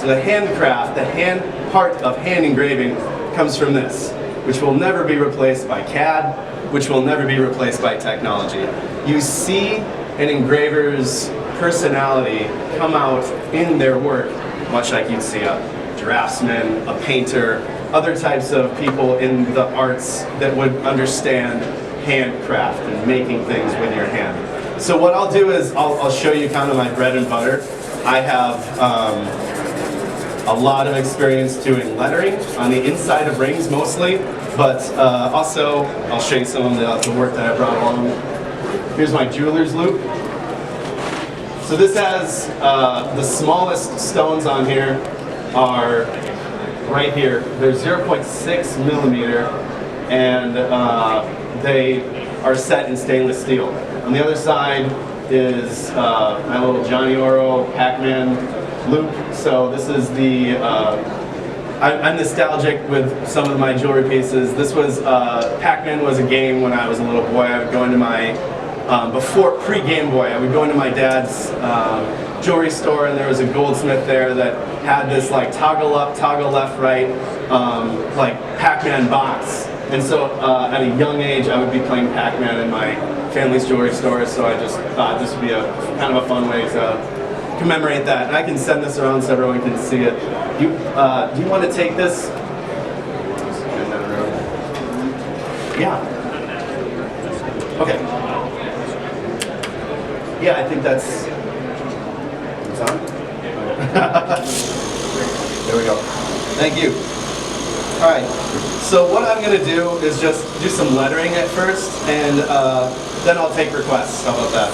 So the handcraft, the part of hand engraving comes from this, which will never be replaced by CAD, which will never be replaced by technology. You see an engraver's personality come out in their work, much like you'd see a draftsman, a painter, other types of people in the arts that would understand handcraft and making things with your hand. So what I'll do is I'll show you kind of my bread and butter. I have a lot of experience doing lettering on the inside of rings mostly, but also I'll show you some of the work that I brought along. Here's my jeweler's loop. So this has the smallest stones on here are right here. They're 0.6 millimeter, and they are set in stainless steel. On the other side is my little Johnny Oro Pac-Man loop. So this is the, I'm nostalgic with some of my jewelry pieces. This was, Pac-Man was a game when I was a little boy. I would go into my, pre-Game Boy, I would go into my dad's jewelry store, and there was a goldsmith there that had this like toggle up, toggle left, right, like Pac-Man box. And so at a young age, I would be playing Pac-Man in my family's jewelry store, so I just thought this would be a kind of a fun way to commemorate that. And I can send this around so everyone can see it. Do you want to take this? Yeah. Okay. Yeah, I think that's... It's on? There we go. Thank you. All right. So what I'm going to do is just do some lettering at first, and then I'll take requests. How about that?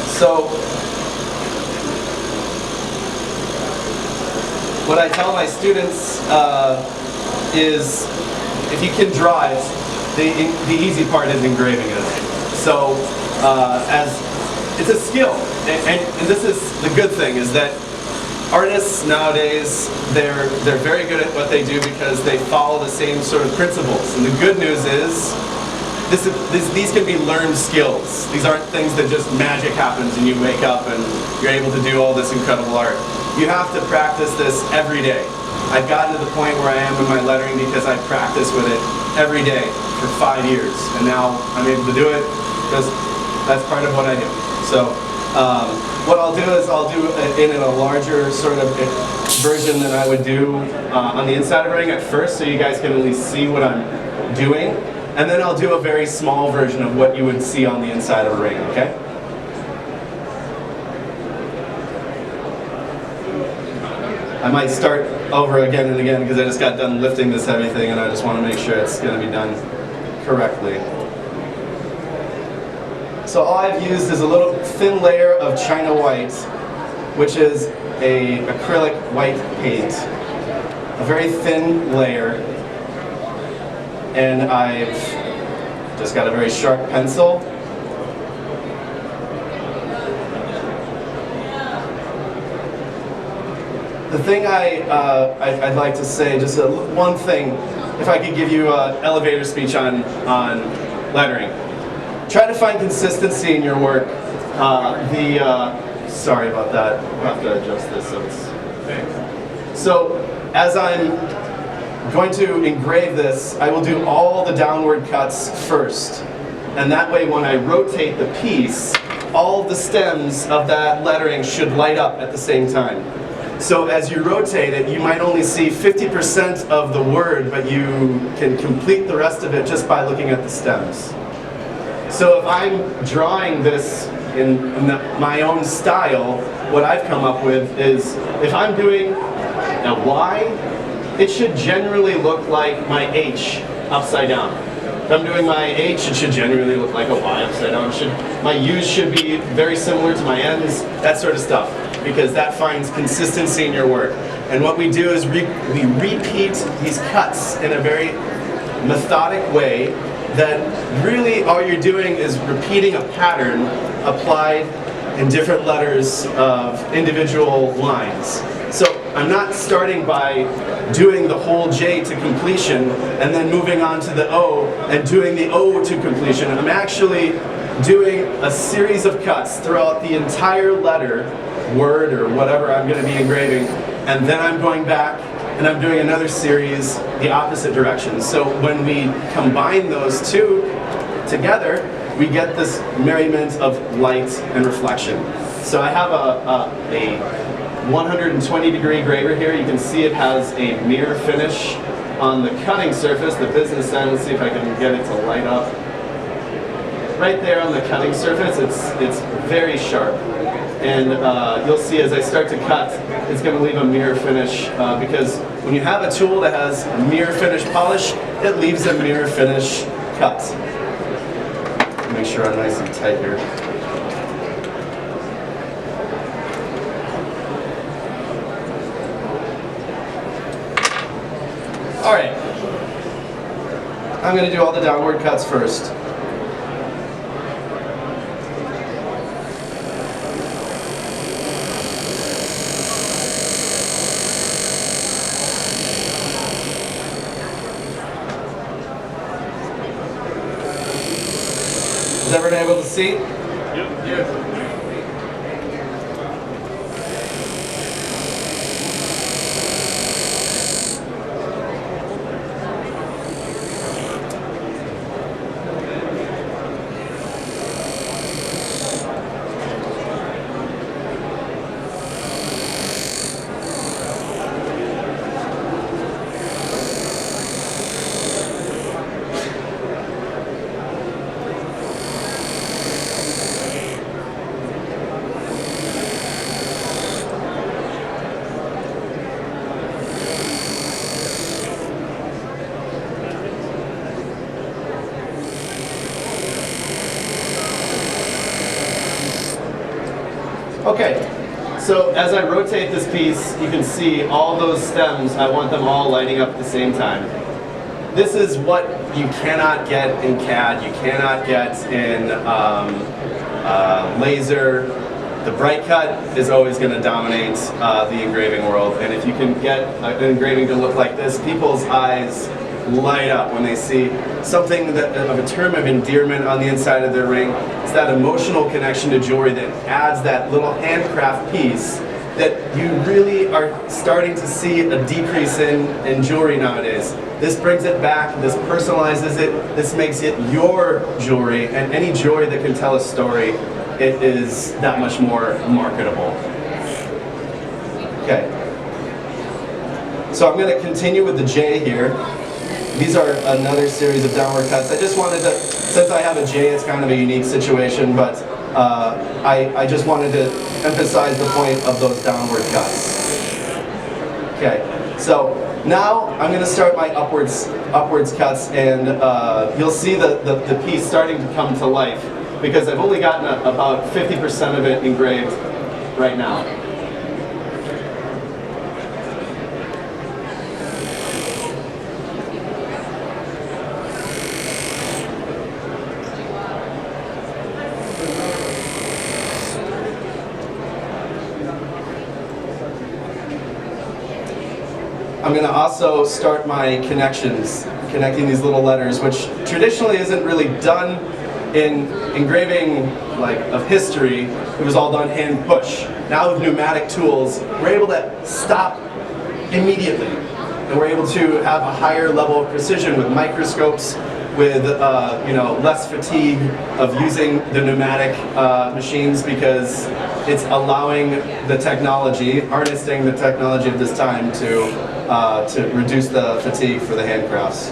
So what I tell my students is, if you can draw it, the easy part is engraving it. So as it's a skill, and this is the good thing, is that artists nowadays, they're very good at what they do because they follow the same sort of principles. And the good news is, these can be learned skills. These aren't things that just magic happens and you wake up and you're able to do all this incredible art. You have to practice this every day. I've gotten to the point where I am in my lettering because I practice with it every day for 5 years. And now I'm able to do it because that's part of what I do. So what I'll do is I'll do it in a larger sort of version than I would do on the inside of a ring at first, so you guys can at least see what I'm doing. And then I'll do a very small version of what you would see on the inside of a ring, okay? I might start over again and again because I just got done lifting this heavy thing and I just want to make sure it's going to be done correctly. So all I've used is a little thin layer of China white, which is a acrylic white paint. A very thin layer. And I've just got a very sharp pencil. The thing I'd like to say, just one thing, if I could give you an elevator speech on lettering. Try to find consistency in your work. Sorry about that. We'll have to adjust this so it's... So, as I'm going to engrave this, I will do all the downward cuts first. And that way when I rotate the piece, all of the stems of that lettering should light up at the same time. So as you rotate it, you might only see 50% of the word, but you can complete the rest of it just by looking at the stems. So if I'm drawing this in my own style, what I've come up with is, if I'm doing a Y, it should generally look like my H upside down. If I'm doing my H, it should generally look like a Y upside down. My U's should be very similar to my N's, that sort of stuff, because that finds consistency in your work. And what we do is we repeat these cuts in a very methodic way that really all you're doing is repeating a pattern applied in different letters of individual lines. So I'm not starting by doing the whole J to completion and then moving on to the O and doing the O to completion. I'm actually doing a series of cuts throughout the entire letter, word, or whatever I'm going to be engraving, and then I'm going back and I'm doing another series the opposite direction. So when we combine those two together, we get this merriment of light and reflection. So I have a 120-degree engraver here. You can see it has a mirror finish on the cutting surface, the business end. Let's see if I can get it to light up. Right there on the cutting surface, it's very sharp. And you'll see as I start to cut, it's going to leave a mirror finish because when you have a tool that has mirror finish polish, it leaves a mirror finish cut. Make sure I'm nice and tight here. All right. I'm going to do all the downward cuts first. Is everyone able to see? Yep. Yes. Okay, so as I rotate this piece, you can see all those stems, I want them all lighting up at the same time. This is what you cannot get in CAD, you cannot get in laser. The bright cut is always going to dominate the engraving world, and if you can get an engraving to look like this, people's eyes light up when they see something that, of a term of endearment on the inside of their ring. It's that emotional connection to jewelry that adds that little handcraft piece that you really are starting to see a decrease in jewelry nowadays. This brings it back, this personalizes it, this makes it your jewelry, and any jewelry that can tell a story, it is that much more marketable. Okay. So I'm going to continue with the J here. These are another series of downward cuts. I just wanted to, since I have a J, it's kind of a unique situation, but I just wanted to emphasize the point of those downward cuts. Okay, so now I'm going to start my upwards cuts, and you'll see the piece starting to come to life because I've only gotten about 50% of it engraved right now. I'm going to also start my connections, connecting these little letters, which traditionally isn't really done in engraving like of history. It was all done hand push. Now with pneumatic tools, we're able to stop immediately, and we're able to have a higher level of precision with microscopes, with less fatigue of using the pneumatic machines because it's allowing the technology, harnessing the technology of this time to reduce the fatigue for the handcrafts.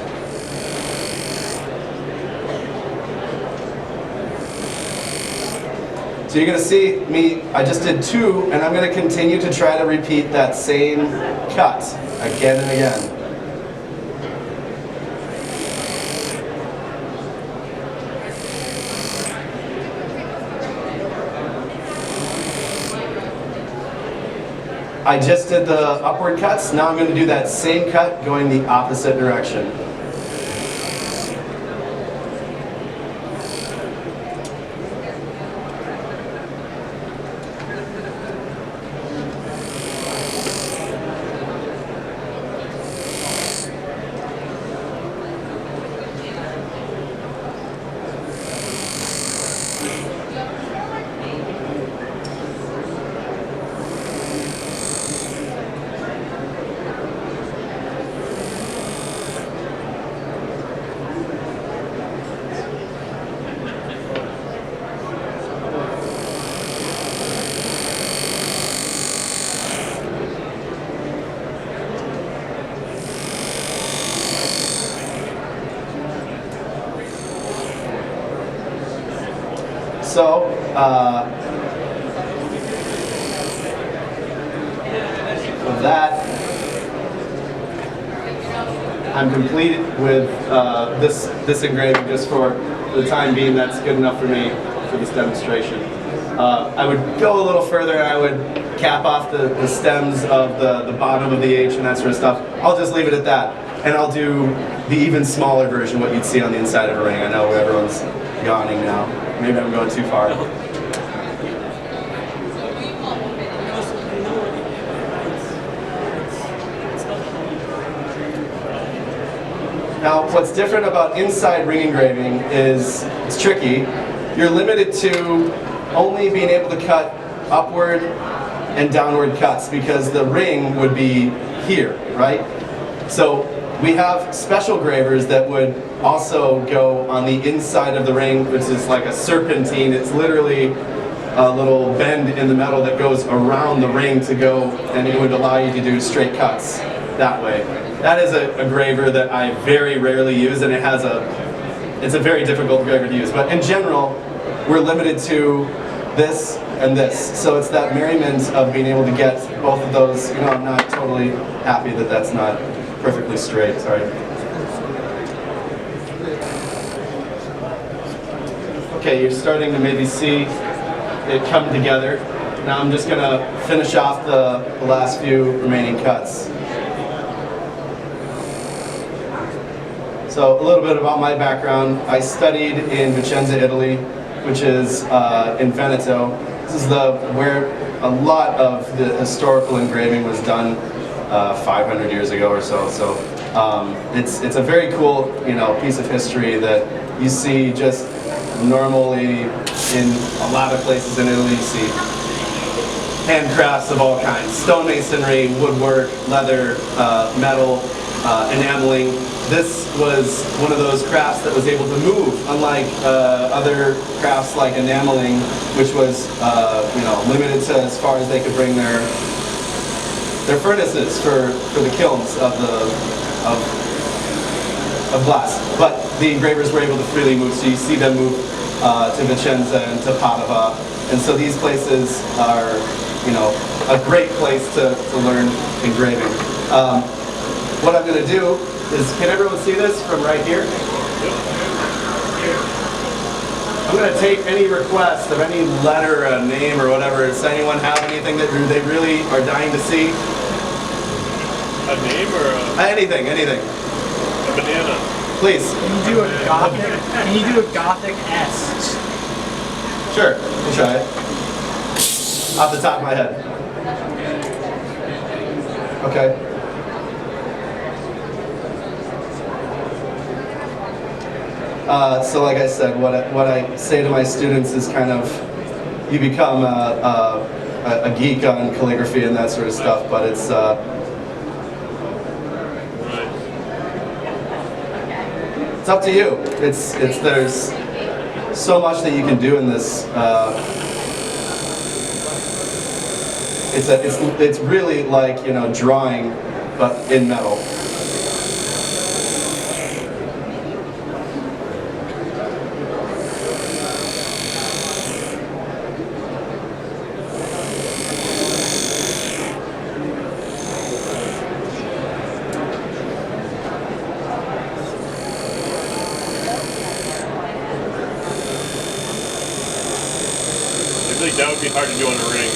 So you're going to see me, I just did 2, and I'm going to continue to try to repeat that same cut again and again. I just did the upward cuts, now I'm going to do that same cut going the opposite direction. So, with that, I'm complete with this engraving just for the time being. That's good enough for me for this demonstration. I would go a little further. I would cap off the stems of the bottom of the H and that sort of stuff. I'll just leave it at that. And I'll do the even smaller version, what you'd see on the inside of a ring. I know everyone's yawning now. Maybe I'm going too far. Now, what's different about inside ring engraving is it's tricky. You're limited to only being able to cut upward and downward cuts because the ring would be here, right? So we have special gravers that would also go on the inside of the ring, which is like a serpentine. It's literally a little bend in the metal that goes around the ring to go, and it would allow you to do straight cuts that way. That is a graver that I very rarely use, and it's a very difficult graver to use. But in general, we're limited to this and this. So it's that merriment of being able to get both of those. You know, I'm not totally happy that that's not perfectly straight, sorry. Okay, you're starting to maybe see it come together. Now I'm just gonna finish off the last few remaining cuts. So a little bit about my background. I studied in Vicenza, Italy, which is in Veneto. This is where a lot of the historical engraving was done 500 years ago or so. So it's a very cool, piece of history that you see just normally in a lot of places in Italy. You see handcrafts of all kinds: stonemasonry, woodwork, leather, metal, enameling. This was one of those crafts that was able to move, unlike other crafts like enameling, which was limited to as far as they could bring their furnaces for the kilns of glass. But the engravers were able to freely move, so you see them move to Vicenza and to Padova, and so these places are a great place to learn engraving. What I'm going to do is, can everyone see this from right here? I'm going to take any request of any letter, a name, or whatever. Does anyone have anything that they really are dying to see? A name or anything? a banana? Please. Can you do a gothic S? Sure, we'll try it. Off the top of my head. Okay. So like I said, what I say to my students is kind of, you become a geek on calligraphy and that sort of stuff, but it's up to you. There's so much that you can do in this. It's really like drawing, but in metal. That would be hard to do on a ring.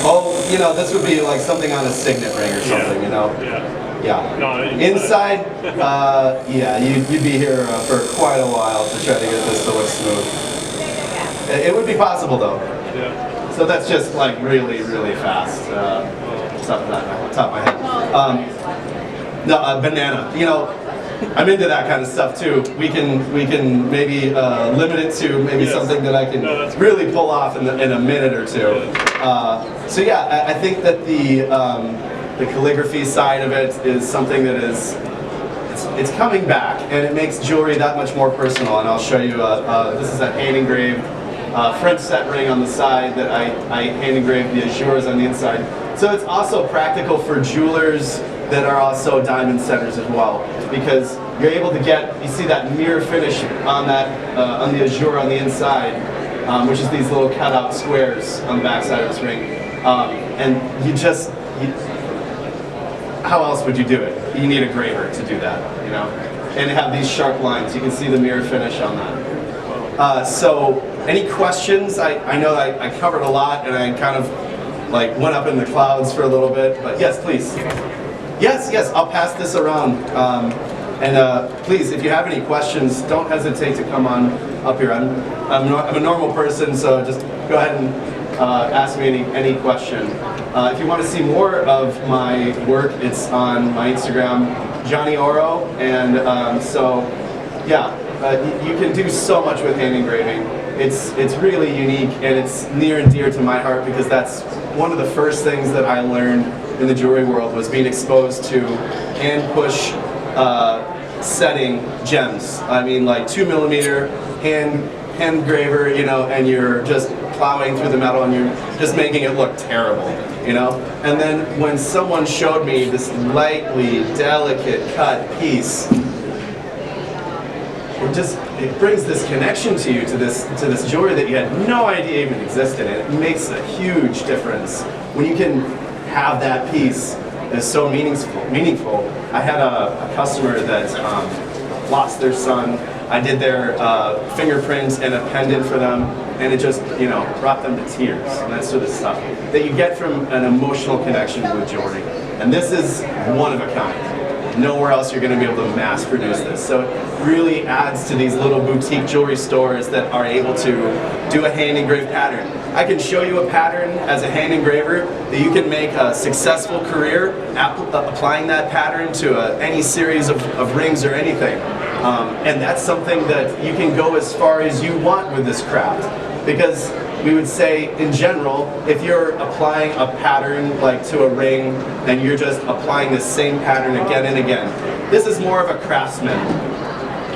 Oh, this would be like something on a signet ring or something, Yeah. No, inside, yeah, you'd be here for quite a while to try to get this to look smooth. It would be possible though. Yeah. So that's just like really, really fast. Top of my head. No, banana. I'm into that kind of stuff too. We can maybe limit it to maybe something that I can really pull off in a minute or two. So yeah, I think that the calligraphy side of it is something that is it's coming back, and it makes jewelry that much more personal. And I'll show you. This is a hand engraved French set ring on the side that I hand engraved the azures on the inside. So it's also practical for jewelers that are also diamond setters as well, because you're able to get, you see that mirror finish on that on the azure on the inside, which is these little cutout squares on the back side of this ring, and how else would you do it? You need a graver to do that, you know, and have these sharp lines. You can see the mirror finish on that. So any questions? I know I covered a lot, and I kind of like went up in the clouds for a little bit, but yes, please. Yes, I'll pass this around. Please, if you have any questions, don't hesitate to come on up here. I'm a normal person, so just go ahead and ask me any question. If you want to see more of my work, it's on my Instagram, Johnny Oro, and so yeah, you can do so much with hand engraving. It's really unique, and it's near and dear to my heart, because that's one of the first things that I learned in the jewelry world, was being exposed to hand push setting gems. I mean, like 2mm hand graver, you know, and you're just plowing through the metal and you're just making it look terrible, you know. And then when someone showed me this lightly delicate cut piece, it brings this connection to you to this jewelry that you had no idea even existed, and it makes a huge difference when you can have that piece that's so meaningful. I had a customer that lost their son. I did their fingerprints and a pendant for them, and it just, you know, brought them to tears, and that sort of stuff that you get from an emotional connection with jewelry. And this is one of a kind. Nowhere else you're going to be able to mass produce this. So it really adds to these little boutique jewelry stores that are able to do a hand engraved pattern. I can show you a pattern as a hand engraver that you can make a successful career applying that pattern to any series of rings or anything. And that's something that you can go as far as you want with this craft. Because we would say, in general, if you're applying a pattern like to a ring, and you're just applying the same pattern again and again, this is more of a craftsman.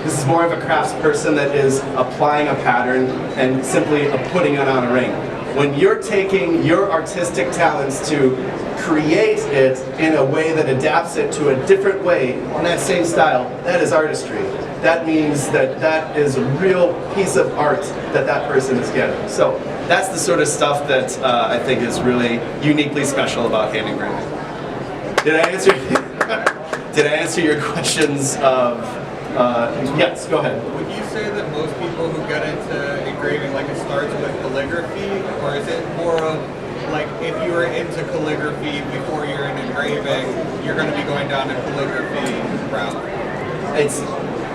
This is more of a craftsperson that is applying a pattern and simply putting it on a ring. When you're taking your artistic talents to create it in a way that adapts it to a different way in that same style, that is artistry. That means that is a real piece of art that person is getting. So that's the sort of stuff that I think is really uniquely special about hand engraving. Did I answer your questions of, yes, go ahead. Would you say that most people who get into engraving, like, it starts with calligraphy, or is it more of, like, if you were into calligraphy before you're in engraving, you're going to be going down a calligraphy route?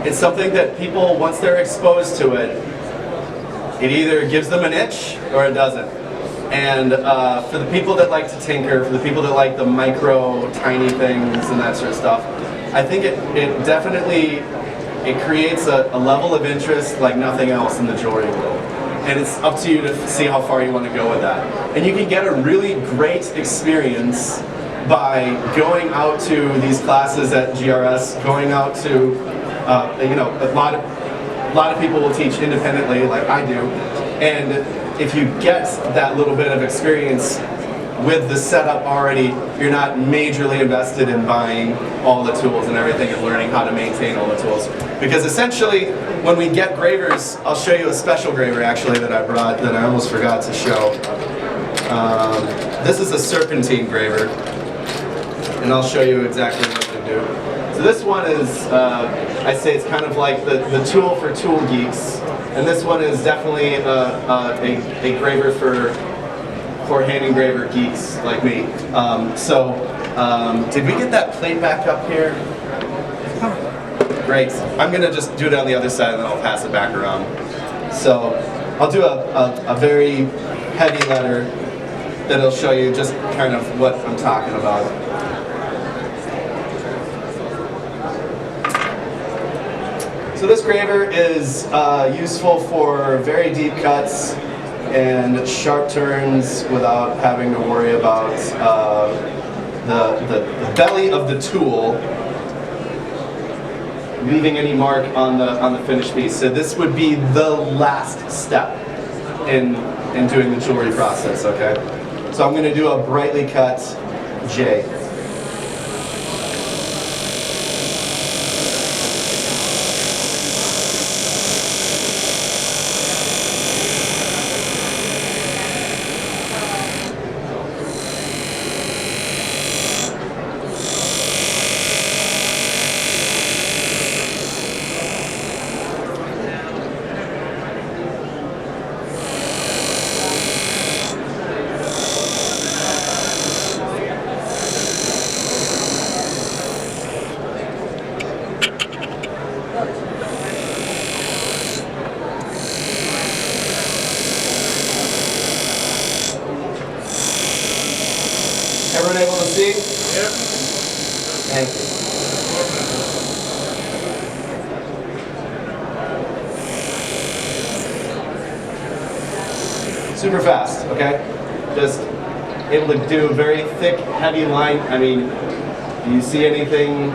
It's something that people, once they're exposed to it, it either gives them an itch or it doesn't. And for the people that like to tinker, for the people that like the micro, tiny things and that sort of stuff, I think it definitely creates a level of interest like nothing else in the jewelry world. And it's up to you to see how far you want to go with that. And you can get a really great experience by going out to these classes at GRS, going out to, you know, a lot of people will teach independently, like I do. And if you get that little bit of experience with the setup already, you're not majorly invested in buying all the tools and everything and learning how to maintain all the tools. Because essentially, when we get gravers, I'll show you a special graver actually that I brought that I almost forgot to show. This is a serpentine graver, and I'll show you exactly what to do. So this one is, I say it's kind of like the tool for tool geeks, and this one is definitely a graver for hand engraver geeks like me. Did we get that plate back up here? Great. I'm going to just do it on the other side and then I'll pass it back around. So I'll do a very heavy letter that'll show you just kind of what I'm talking about. So this graver is useful for very deep cuts and sharp turns without having to worry about the belly of the tool leaving any mark on the finished piece. So this would be the last step in doing the jewelry process, okay? So I'm going to do a brightly cut J. Everyone able to see? Yep. Thank you. Super fast, okay? Just able to do a very thick, heavy line. I mean, do you see anything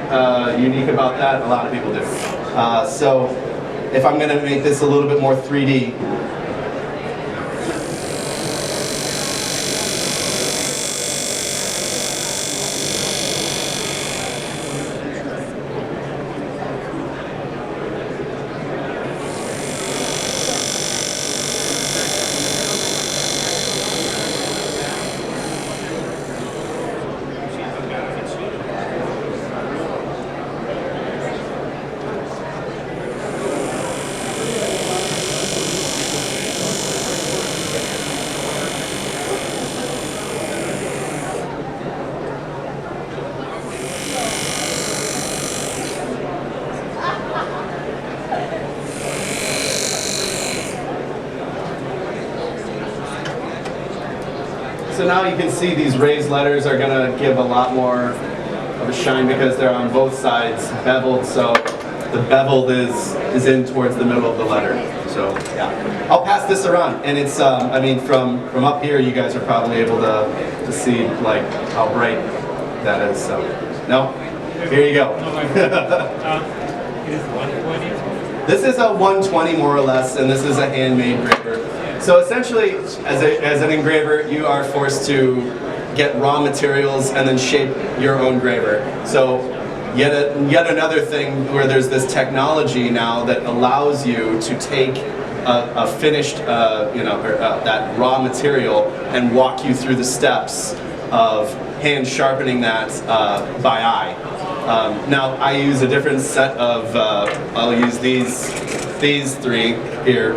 unique about that? A lot of people do. So if I'm going to make this a little bit more 3D, so now you can see these raised letters are going to give a lot more of a shine because they're on both sides beveled, so the beveled is in towards the middle of the letter. So yeah, I'll pass this around, and it's I mean from up here you guys are probably able to see like how bright that is. So no, here you go. This is a 120 more or less, and this is a handmade graver. So essentially, as an engraver, you are forced to get raw materials and then shape your own graver. So yet another thing where there's this technology now that allows you to take a finished, that raw material and walk you through the steps of hand sharpening that by eye. Now I use a different set of, I'll use these three here,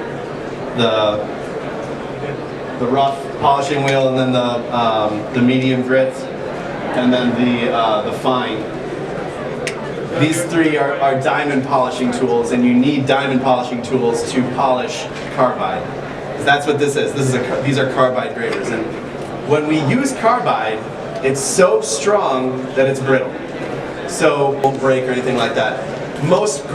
the rough polishing wheel, and then the medium grit, and then the fine. These three are diamond polishing tools, and you need diamond polishing tools to polish carbide. That's what this is. These are carbide gravers, and when we use carbide, it's so strong that it's brittle, so it won't break or anything like that. Most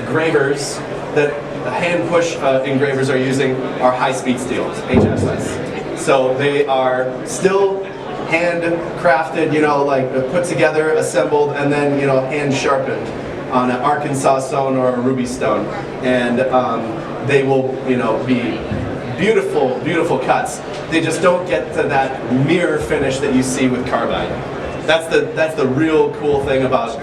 gravers that hand push engravers are using are high-speed steels, HSS. So they are still hand-crafted, like put together, assembled, and then hand sharpened on an Arkansas stone or a ruby stone, and they will be beautiful, beautiful cuts. They just don't get to that mirror finish that you see with carbide. That's the real cool thing about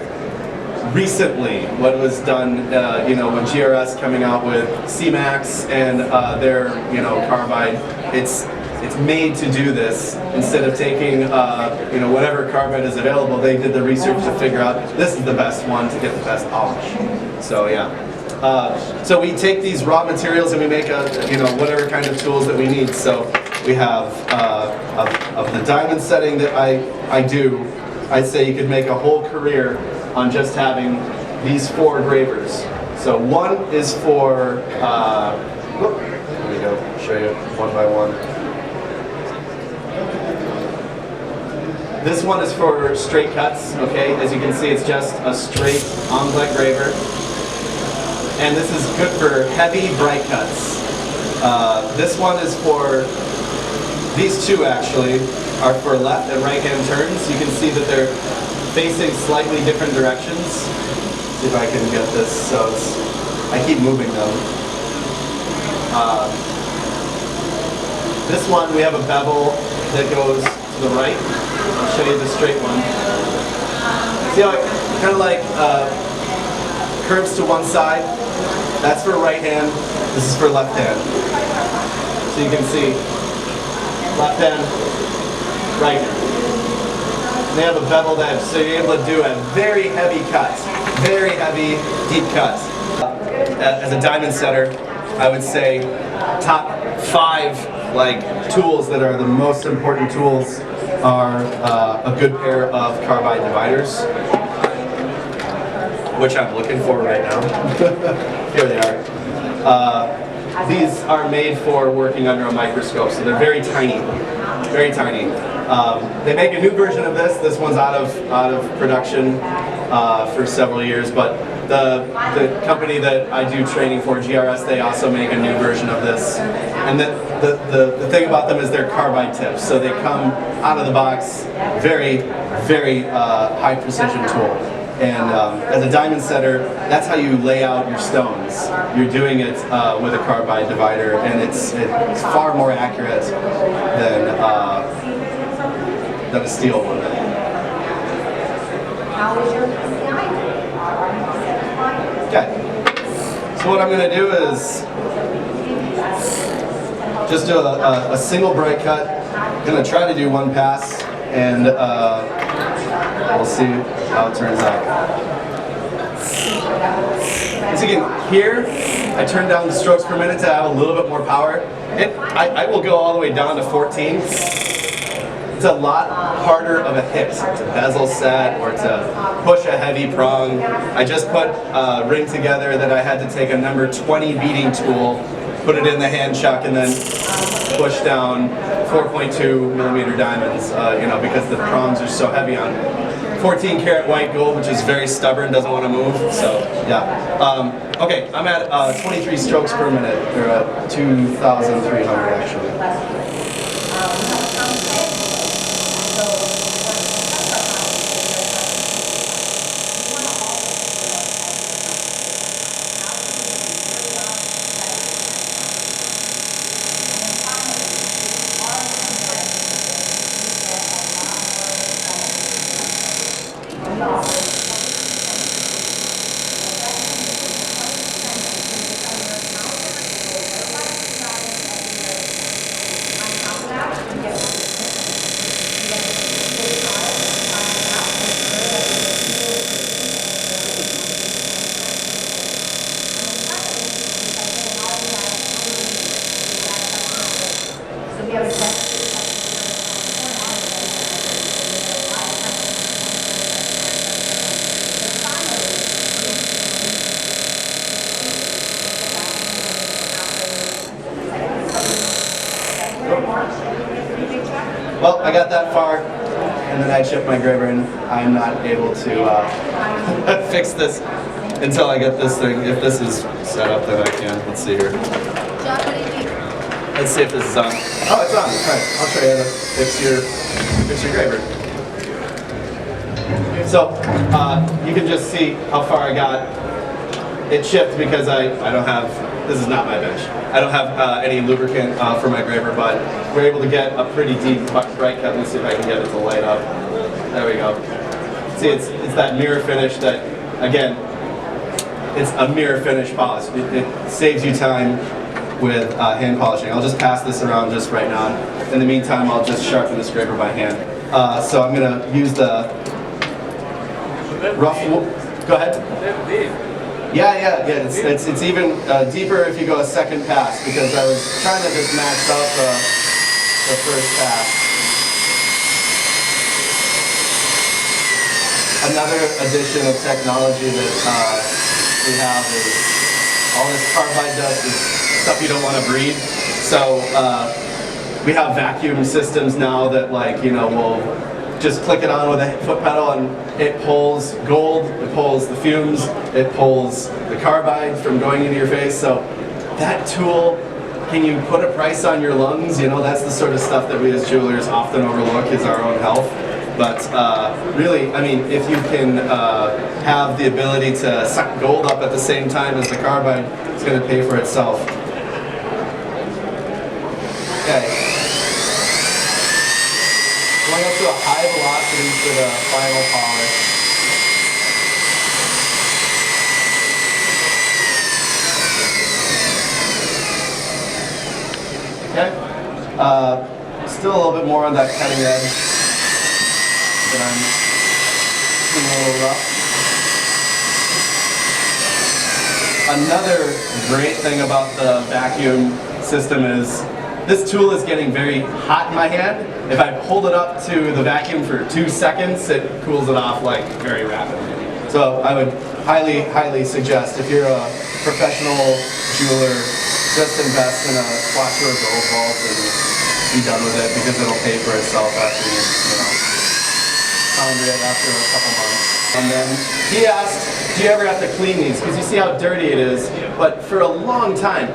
recently what was done, when GRS coming out with C-Max and their, carbide. It's made to do this. Instead of taking, whatever carbide is available, they did the research to figure out this is the best one to get the best polish. So yeah. So we take these raw materials and we make whatever kind of tools that we need. So we have of the diamond setting that I do. I'd say you could make a whole career on just having these 4 gravers. So one is for, here we go, show you one by one. This one is for straight cuts, okay? As you can see, it's just a straight omelette graver. and this is good for heavy bright cuts. This one is for, these two actually are for left and right hand turns. You can see that they're facing slightly different directions. See if I can get this so it's, I keep moving them. This one we have a bevel that goes to the right. I'll show you the straight one. See how it kind of like curves to one side? That's for right hand, this is for left hand. So you can see left hand, right hand. And they have a beveled edge, so you're able to do a very heavy cut, very heavy, deep cut. As a diamond setter, I would say top 5 like tools that are the most important tools are a good pair of carbide dividers, which I'm looking for right now. Here they are. These are made for working under a microscope, so they're very tiny, very tiny. They make a new version of this. This one's out of production for several years, but the company that I do training for, GRS, they also make a new version of this. And the thing about them is they're carbide tips, so they come out of the box very, very high precision tool. And as a diamond setter, that's how you lay out your stones. You're doing it with a carbide divider, and it's far more accurate than a steel one. Okay. So what I'm going to do is just do a single bright cut. I'm going to try to do one pass, and we'll see how it turns out. Once again, here I turn down the strokes per minute to have a little bit more power. I will go all the way down to 14. It's a lot harder of a hit to bezel set or to push a heavy prong. I just put a ring together that I had to take a number 20 beating tool, put it in the hand chuck, and then push down 4.2 millimeter diamonds, because the prongs are so heavy on 14 karat white gold, which is very stubborn, doesn't want to move. So yeah. Okay, I'm at 23 strokes per minute, or 2,300 actually. Well, I got that far, and then I chipped my engraver, and I'm not able to fix this until I get this thing. If this is set up, then I can. Let's see here. Let's see if this is on. Oh, it's on. All right, I'll show you how to fix your engraver. So you can just see how far I got. It chipped because I don't have. This is not my bench. I don't have any lubricant for my engraver, but we're able to get a pretty deep bright cut. Let me see if I can get it to light up. There we go. See, it's that mirror finish that, again, it's a mirror finish polish. It saves you time with hand polishing. I'll just pass this around just right now. In the meantime, I'll just sharpen this engraver by hand. So I'm going to use the rough wool. Go ahead. Yeah. It's even deeper if you go a second pass, because I was trying to just max out the first pass. Another addition of technology that we have is all this carbide dust is stuff you don't want to breathe. So we have vacuum systems now that will just click it on with a foot pedal and it pulls gold, it pulls the fumes, it pulls the carbide from going into your face. So that tool, can you put a price on your lungs? You know, that's the sort of stuff that we as jewelers often overlook, is our own health. But really, I mean, if you can have the ability to suck gold up at the same time as the carbide, it's going to pay for itself. Okay. Going up to a high velocity for the final polish. Okay. Still a little bit more on that cutting edge that I'm seeing a little rough. Another great thing about the vacuum system is this tool is getting very hot in my hand. If I hold it up to the vacuum for 2 seconds, it cools it off like very rapidly. So I would highly, highly suggest, if you're a professional jeweler, just invest in a Quattro gold vault and be done with it, because it'll pay for itself after you pounder it after a couple months. And then he asked, do you ever have to clean these? Because you see how dirty it is. But for a long time,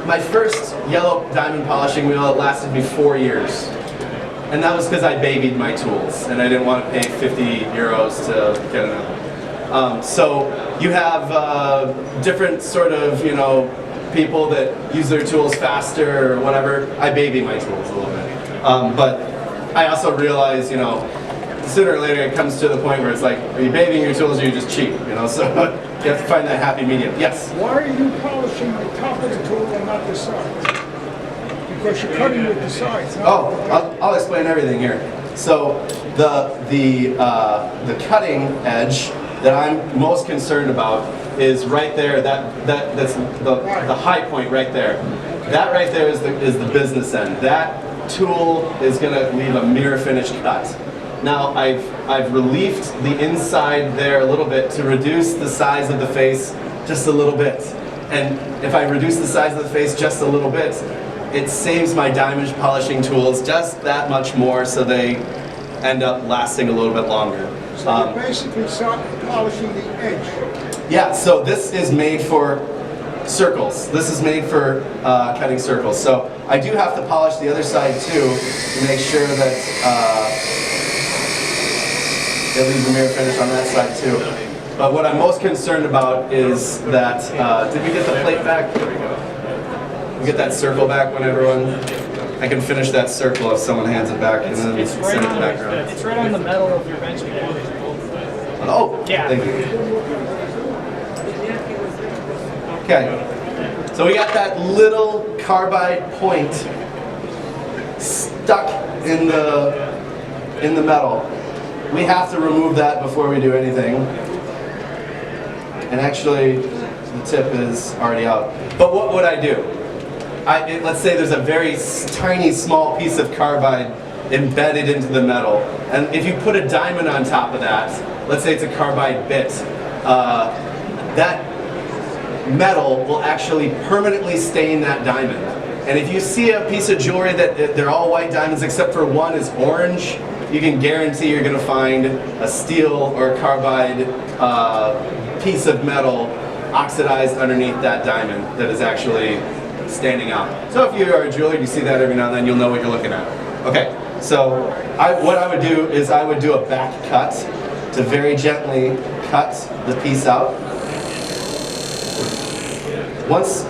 my first yellow diamond polishing wheel, it lasted me 4 years. And that was because I babied my tools and I didn't want to pay 50 euros to get another. So you have different sort of, you know, people that use their tools faster or whatever. I baby my tools a little bit. But I also realize, you know, sooner or later it comes to the point where it's like, are you babying your tools or are you just cheap? You know, so you have to find that happy medium. Yes? Why are you polishing the top of the tool and not the sides? Because you're cutting with the sides. Oh, I'll explain everything here. So the cutting edge that I'm most concerned about is right there. That's the high point right there. That right there is the business end. That tool is going to leave a mirror finish cut. Now I've relieved the inside there a little bit to reduce the size of the face just a little bit. And if I reduce the size of the face just a little bit, it saves my diamond polishing tools just that much more, so they end up lasting a little bit longer. So you're basically polishing the edge. Yeah, so this is made for circles. This is made for cutting circles. So I do have to polish the other side too to make sure that it leaves a mirror finish on that side too. But what I'm most concerned about is that, did we get the plate back? There we go. We get that circle back when everyone, I can finish that circle if someone hands it back and then send it back around. It's right on the metal of your bench again. Oh, yeah. Thank you. Okay, so we got that little carbide point stuck in the metal. We have to remove that before we do anything. And actually, the tip is already out. But what would I do? Let's say there's a very tiny, small piece of carbide embedded into the metal. And if you put a diamond on top of that, let's say it's a carbide bit, that metal will actually permanently stain that diamond. And if you see a piece of jewelry that they're all white diamonds except for one is orange, you can guarantee you're going to find a steel or a carbide piece of metal oxidized underneath that diamond that is actually standing out. So if you are a jeweler, you see that every now and then, you'll know what you're looking at. Okay, so what I would do is I would do a back cut to very gently cut the piece out. Once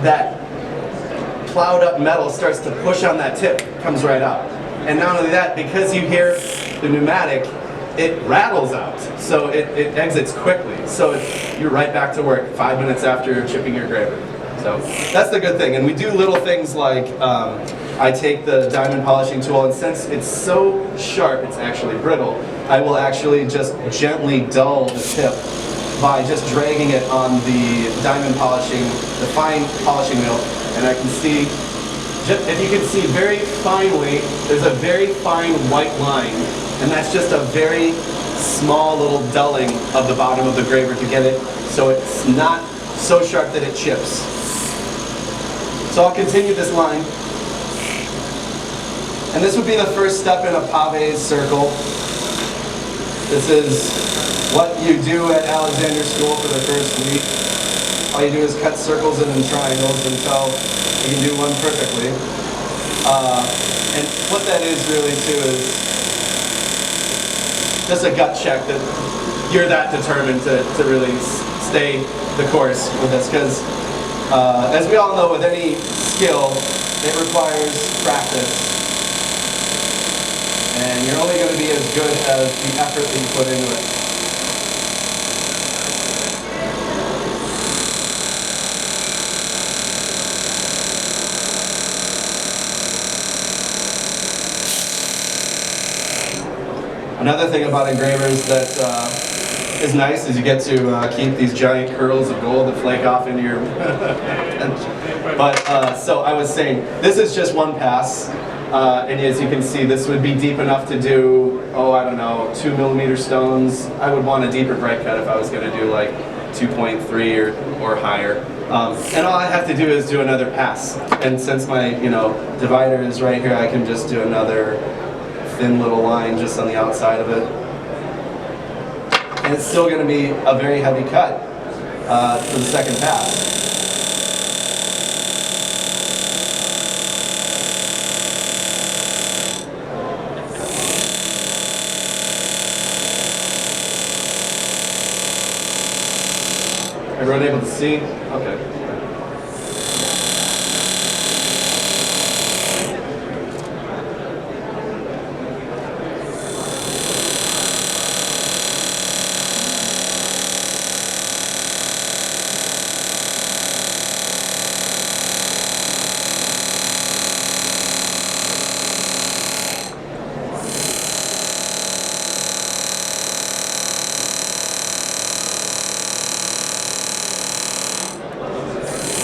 that plowed up metal starts to push on that tip, it comes right out. And not only that, because you hear the pneumatic, it rattles out, so it exits quickly. So you're right back to work 5 minutes after chipping your graver. So that's the good thing. And we do little things like I take the diamond polishing tool, and since it's so sharp, it's actually brittle, I will actually just gently dull the tip by just dragging it on the diamond polishing, the fine polishing wheel, and I can see, if you can see very finely, there's a very fine white line, and that's just a very small little dulling of the bottom of the graver to get it so it's not so sharp that it chips. So I'll continue this line. And this would be the first step in a pave circle. This is what you do at Alexander School for the first week. All you do is cut circles and then triangles until you can do one perfectly. And what that is really too is just a gut check that you're that determined to really stay the course with this. Because as we all know, with any skill, it requires practice. And you're only going to be as good as the effort that you put into it. Another thing about engravers that is nice is you get to keep these giant curls of gold that flake off into your bench. But so I was saying, this is just one pass. And as you can see, this would be deep enough to do, oh, I don't know, 2mm stones. I would want a deeper bright cut if I was going to do like 2.3 or higher. And all I have to do is do another pass. And since my, divider is right here, I can just do another thin little line just on the outside of it. And it's still going to be a very heavy cut for the second pass. Everyone able to see? Okay.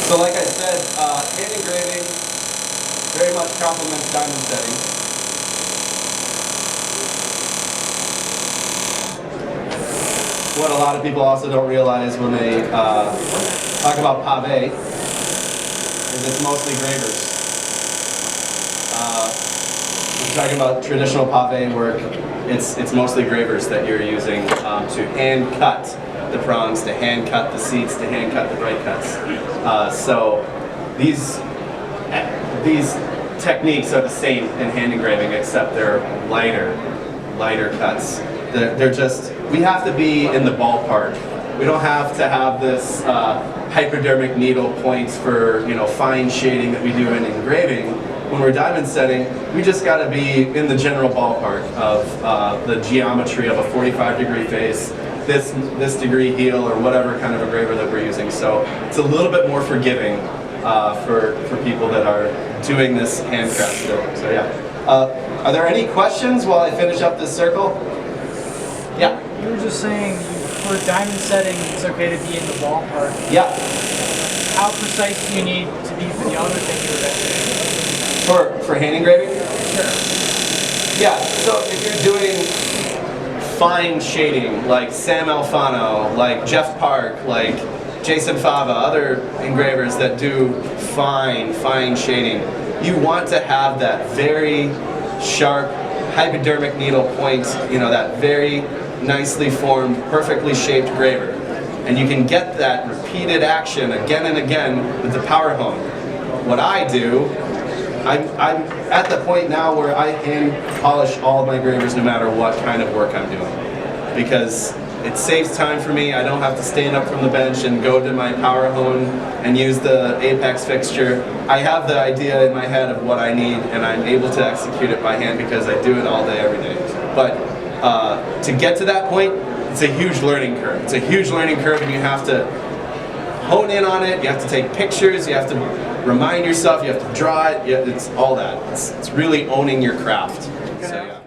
So like I said, hand engraving very much complements diamond setting. What a lot of people also don't realize when they talk about pave is it's mostly gravers. When you're talking about traditional pave work, it's mostly gravers that you're using to hand cut the prongs, to hand cut the seats, to hand cut the bright cuts. So these techniques are the same in hand engraving, except they're lighter cuts. They're just, we have to be in the ballpark. We don't have to have this hypodermic needle points for fine shading that we do in engraving. When we're diamond setting, we just got to be in the general ballpark of the geometry of a 45-degree face, this degree heel, or whatever kind of engraver that we're using. So it's a little bit more forgiving for people that are doing this handcraft still. So yeah. Are there any questions while I finish up this circle? Yeah. You were just saying for diamond setting, it's okay to be in the ballpark. Yeah. How precise do you need to be for the other thing you were mentioning? For hand engraving? Sure. Yeah. So if you're doing fine shading, like Sam Alfano, like Jeff Park, like Jason Fava, other engravers that do fine shading, you want to have that very sharp hypodermic needle point, that very nicely formed, perfectly shaped graver. And you can get that repeated action again and again with the power hone. What I do, I'm at the point now where I hand polish all of my gravers no matter what kind of work I'm doing. Because it saves time for me. I don't have to stand up from the bench and go to my power hone and use the apex fixture. I have the idea in my head of what I need, and I'm able to execute it by hand because I do it all day, every day. But to get to that point, it's a huge learning curve. It's a huge learning curve, and you have to hone in on it. You have to take pictures. You have to remind yourself. You have to draw it. It's all that. It's really owning your craft. So, yeah.